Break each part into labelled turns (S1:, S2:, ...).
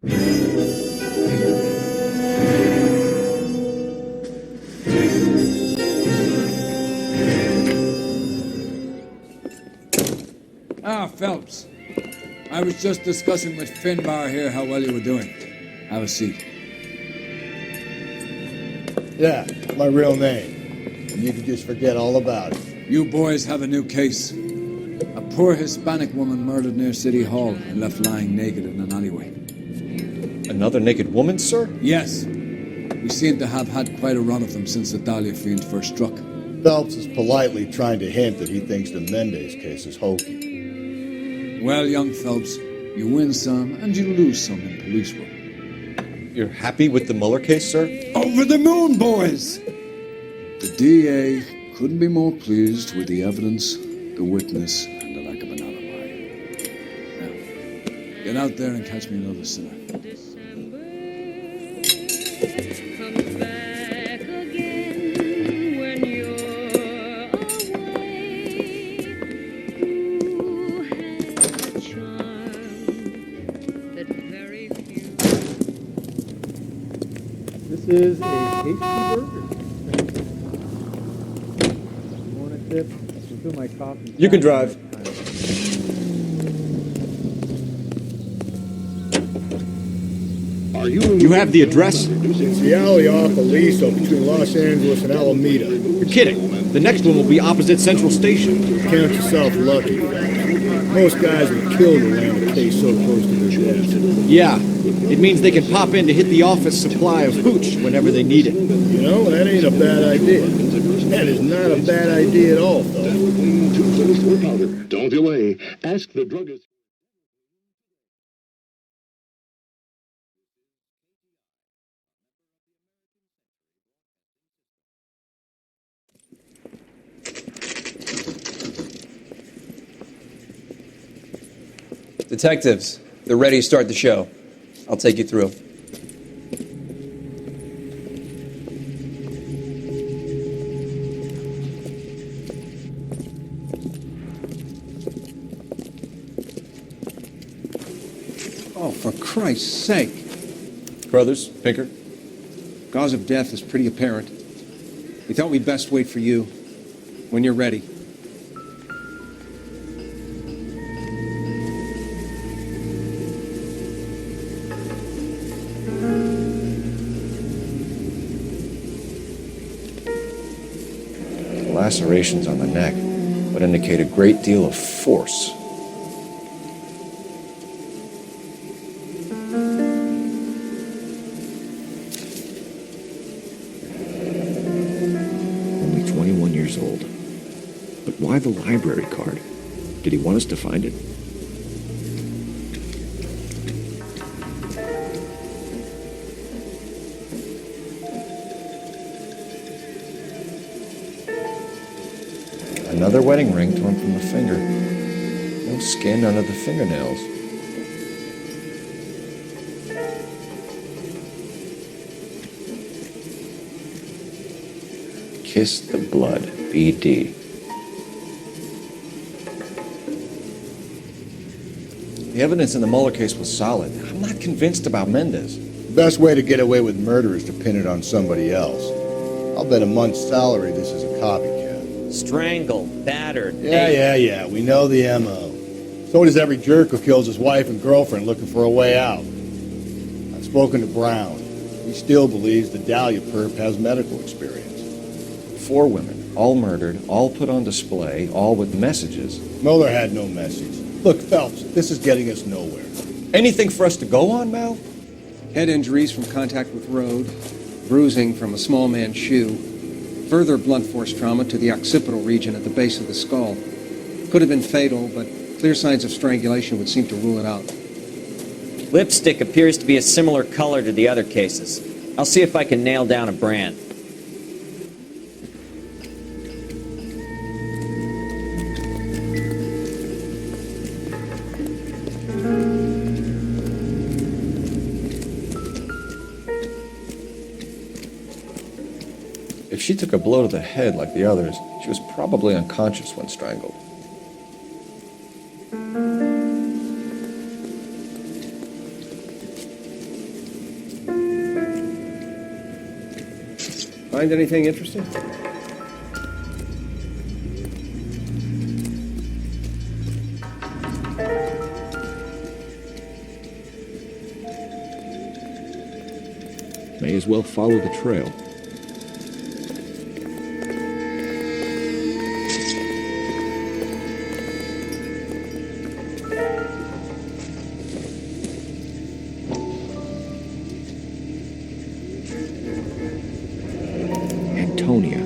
S1: Ah, Phelps. I was just discussing with Finbar here how well you were doing. Have a seat.
S2: Yeah, my real name. You can just forget all about it.
S1: You boys have a new case. A poor Hispanic woman murdered near City Hall and left lying naked in an alleyway.
S3: Another naked woman, sir?
S1: Yes. We seem to have had quite a run of them since the Dahlia fiend first struck.
S2: Phelps is politely trying to hint that he thinks the Mendez case is hokey.
S1: Well, young Phelps, you win some and you lose some in police work.
S3: You're happy with the Mueller case, sir?
S1: Over the moon, boys! The DA couldn't be more pleased with the evidence, the witness, and the lack of an alibi. Now, get out there and catch me another sinner.
S4: This is a tasty burger. You want a tip? Fill my coffee.
S3: You can drive. You have the address?
S2: It's the alley off Aliso between Los Angeles and Alameda.
S3: You're kidding. The next one will be opposite Central Station.
S2: Count yourself lucky. Most guys would kill to land a case so close to their desk.
S3: Yeah. It means they can pop in to hit the office supply of hooch whenever they need it.
S2: You know, that ain't a bad idea. That is not a bad idea at all, though.
S5: Don't delay. Ask the druggist.
S6: Detectives, they're ready to start the show. I'll take you through.
S7: Oh, for Christ's sake.
S3: Brothers, Pinker?
S7: Cause of death is pretty apparent. We thought we'd best wait for you. When you're ready.
S3: Lacerations on the neck would indicate a great deal of force. Only 21 years old. But why the library card? Did he want us to find it? Another wedding ring torn from the finger. No skin under the fingernails. Kiss the blood, BD. The evidence in the Mueller case was solid. I'm not convinced about Mendez.
S2: The best way to get away with murder is to pin it on somebody else. I'll bet a month's salary this is a copycat.
S8: Strangled, battered.
S2: Yeah. We know the M.O. So does every jerk who kills his wife and girlfriend looking for a way out. I've spoken to Brown. He still believes the Dahlia perp has medical experience.
S3: 4 women, all murdered, all put on display, all with messages.
S2: Mueller had no message. Look, Phelps, this is getting us nowhere.
S3: Anything for us to go on, Mal?
S7: Head injuries from contact with road, bruising from a small man's shoe, further blunt force trauma to the occipital region at the base of the skull. Could have been fatal, but clear signs of strangulation would seem to rule it out.
S8: Lipstick appears to be a similar color to the other cases. I'll see if I can nail down a brand.
S3: If she took a blow to the head like the others, she was probably unconscious when strangled.
S7: Find anything interesting?
S3: May as well follow the trail. Antonia.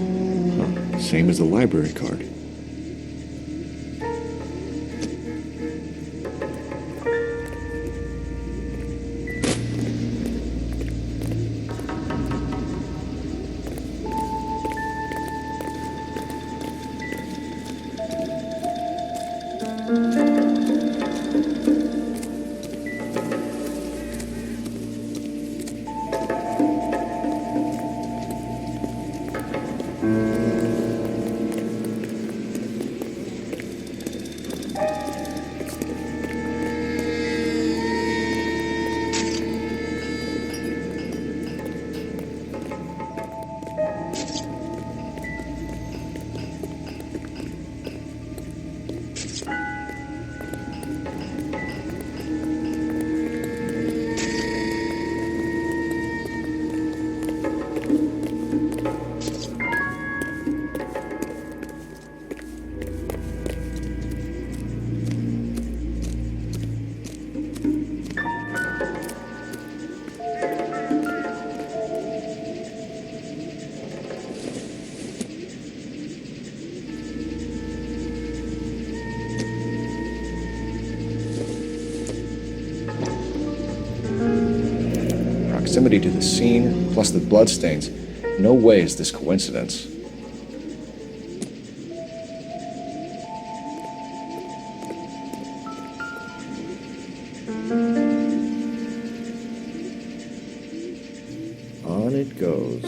S3: Huh. Same as the library card. Proximity to the scene, plus the bloodstains. No way is this coincidence. On it goes.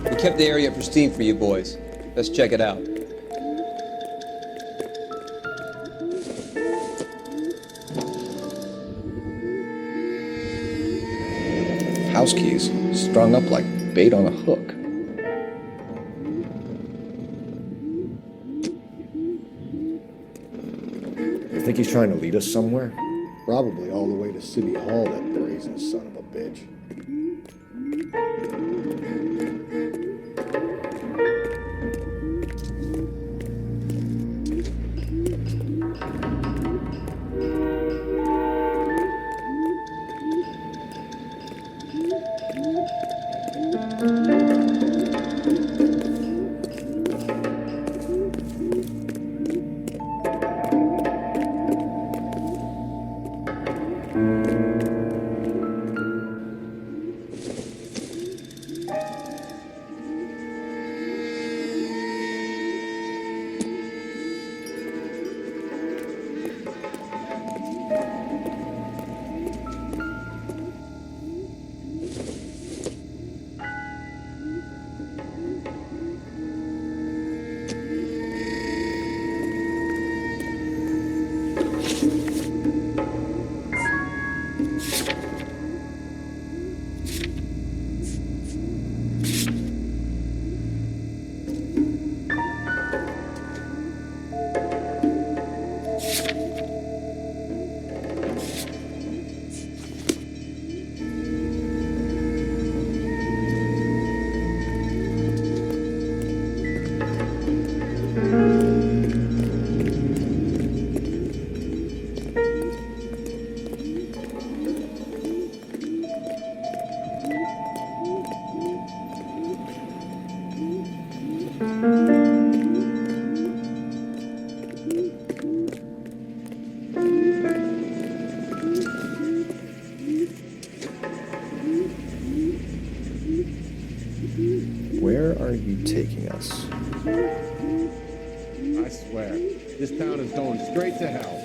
S6: We kept the area pristine for you boys. Let's check it out.
S3: House keys, strung up like bait on a hook. You think he's trying to lead us somewhere?
S2: Probably all the way to City Hall, that brazen son of a bitch.
S3: Where are you taking us?
S2: I swear, this town is going straight to hell.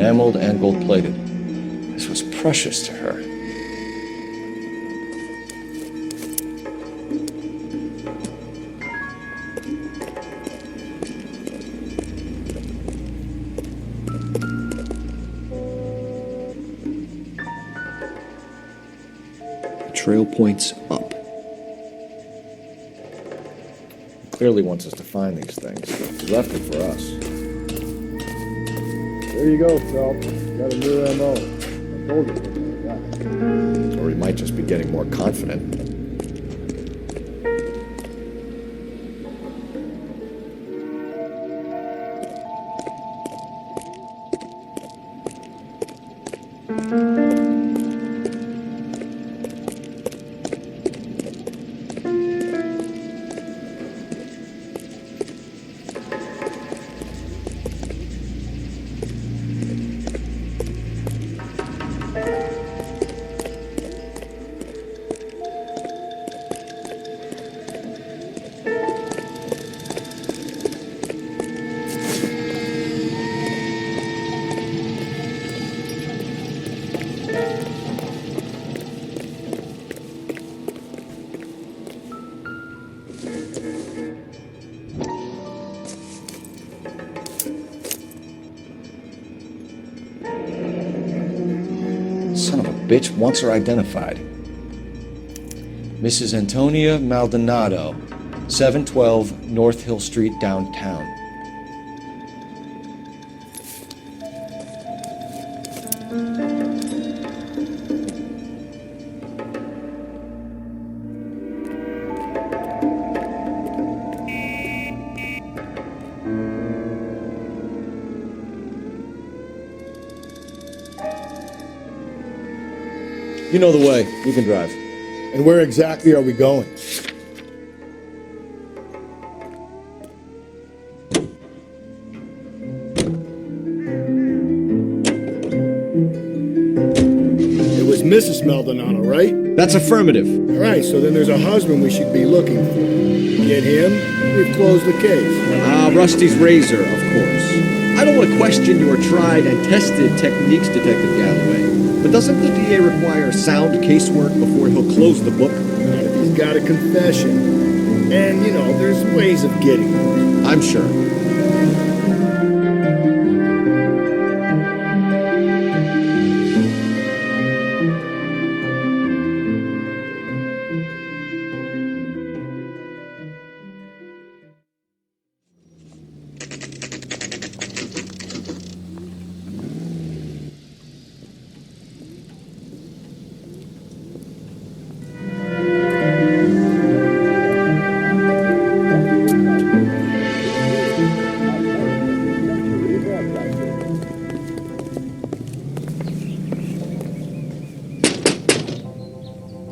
S3: enameled and gold-plated. This was precious to her. The trail points up. He clearly wants us to find these things. He left it for us.
S2: There you go, Phelps. Got a new M.O. I told you it was a guy.
S3: Or he might just be getting more confident. Son of a bitch wants her identified. Mrs. Antonia Maldonado, 712 North Hill Street, downtown. You know the way. You can drive.
S2: And where exactly are we going? It was Mrs. Maldonado, right?
S3: That's affirmative.
S2: All right, so then there's a husband we should be looking for. Get him, we've closed the case.
S9: Rusty's razor, of course. I don't want to question your tried and tested techniques, Detective Galloway. But doesn't the DA require sound casework before he'll close the book?
S2: Not if he's got a confession. And, you know, there's ways of getting it.
S9: I'm sure.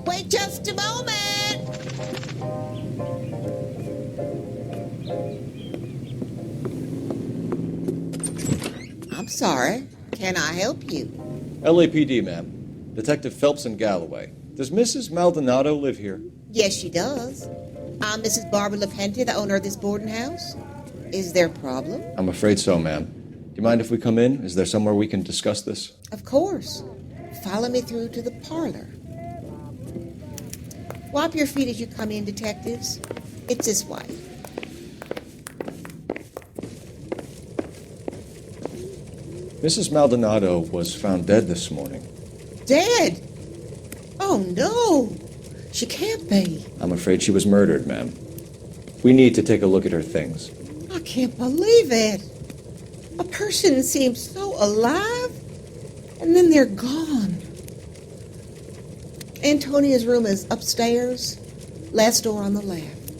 S10: Wait just a moment. I'm sorry. Can I help you?
S3: LAPD, ma'am. Detective Phelps and Galloway. Does Mrs. Maldonado live here?
S10: Yes, she does. I'm Mrs. Barbara LaPente, the owner of this boarding house. Is there a problem?
S3: I'm afraid so, ma'am. Do you mind if we come in? Is there somewhere we can discuss this?
S10: Of course. Follow me through to the parlor. Wipe your feet as you come in, detectives. It's this way.
S3: Mrs. Maldonado was found dead this morning.
S10: Dead? Oh, no. She can't be.
S3: I'm afraid she was murdered, ma'am. We need to take a look at her things.
S10: I can't believe it. A person seems so alive, and then they're gone. Antonia's room is upstairs, last door on the left.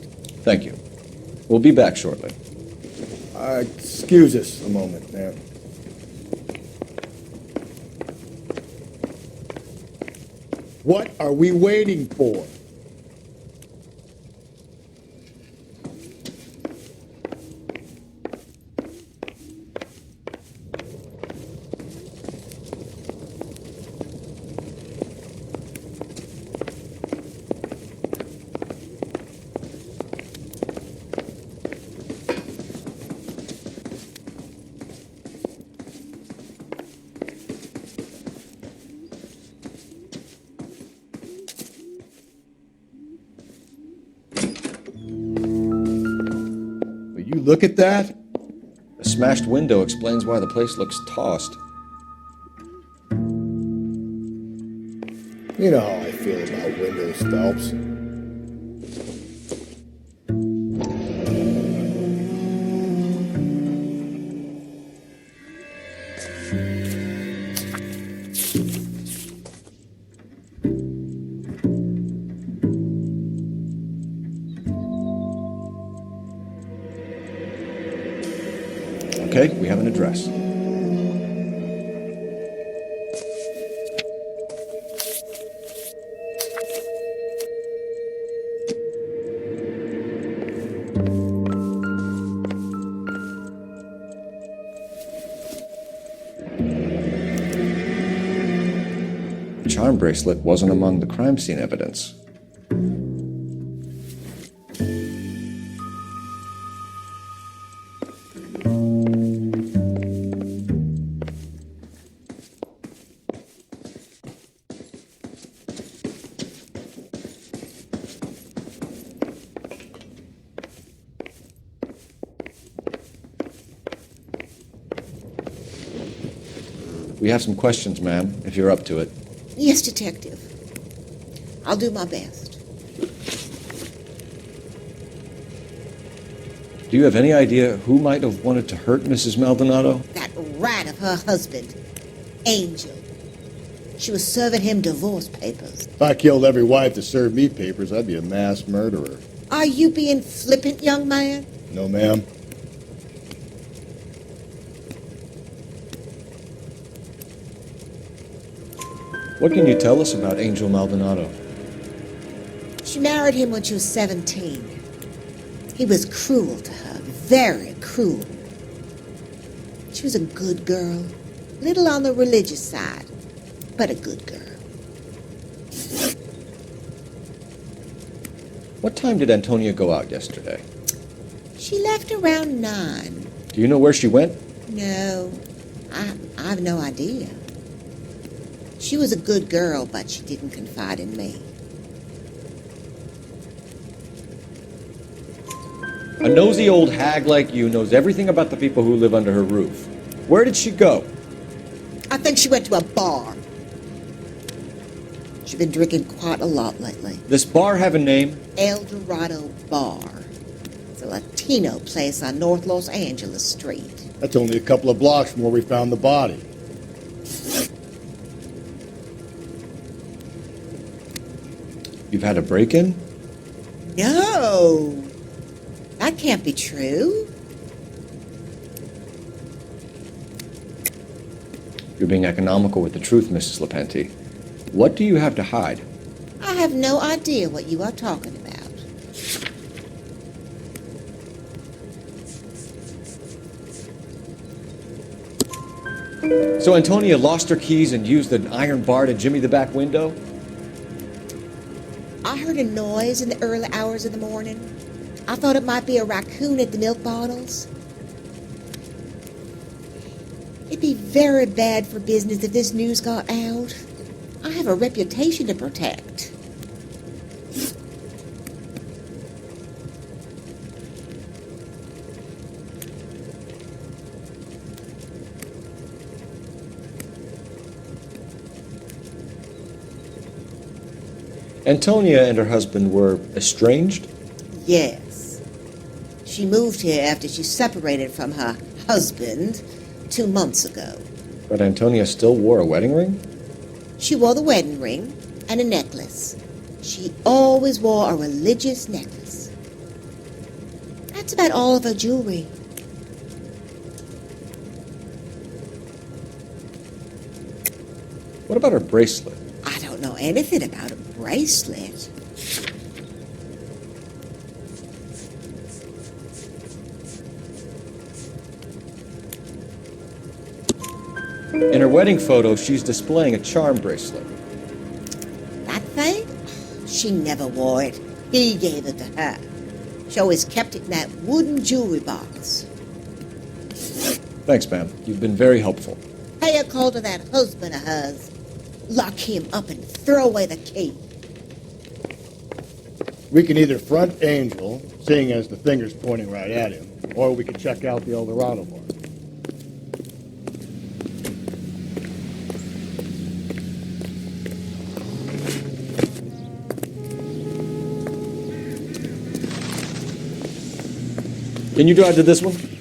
S3: Thank you. We'll be back shortly.
S2: Excuse us a moment, ma'am. What are we waiting for? look at that?
S3: The smashed window explains why the place looks tossed.
S2: You know how I feel about windows, Phelps.
S3: Okay, we have an address. The charm bracelet wasn't among the crime scene evidence. We have some questions, ma'am, if you're up to it.
S10: Yes, Detective. I'll do my best.
S3: Do you have any idea who might have wanted to hurt Mrs. Maldonado?
S10: That rat of her husband, Angel. She was serving him divorce papers.
S2: If I killed every wife that served me papers, I'd be a mass murderer.
S10: Are you being flippant, young man?
S2: No, ma'am.
S3: What can you tell us about Angel Maldonado?
S10: She married him when she was 17. He was cruel to her, very cruel. She was a good girl, little on the religious side, but a good girl.
S3: What time did Antonia go out yesterday?
S10: She left around 9.
S3: Do you know where she went?
S10: No, I have no idea. She was a good girl, but she didn't confide in me.
S3: A nosy old hag like you knows everything about the people who live under her roof. Where did she go?
S10: I think she went to a bar. She's been drinking quite a lot lately.
S3: This bar have a name?
S10: El Dorado Bar. It's a Latino place on North Los Angeles Street.
S2: That's only a couple of blocks from where we found the body.
S3: You've had a break-in?
S10: No, that can't be true.
S3: You're being economical with the truth, Mrs. Lepenti. What do you have to hide?
S10: I have no idea what you are talking about.
S3: So Antonia lost her keys and used an iron bar to jimmy the back window?
S10: I heard a noise in the early hours of the morning. I thought it might be a raccoon at the milk bottles. It'd be very bad for business if this news got out. I have a reputation to protect.
S3: Antonia and her husband were estranged?
S10: Yes. She moved here after she separated from her husband 2 months ago.
S3: But Antonia still wore a wedding ring?
S10: She wore the wedding ring and a necklace. She always wore a religious necklace. That's about all of her jewelry.
S3: What about her bracelet?
S10: I don't know anything about a bracelet.
S3: In her wedding photo, she's displaying a charm bracelet.
S10: That thing? She never wore it. He gave it to her. She always kept it in that wooden jewelry box.
S3: Thanks, ma'am. You've been very helpful.
S10: Pay a call to that husband of hers. Lock him up and throw away the key.
S2: We can either front Angel, seeing as the finger's pointing right at him, Or we could check out the El Dorado bar.
S9: Can you drive to this one?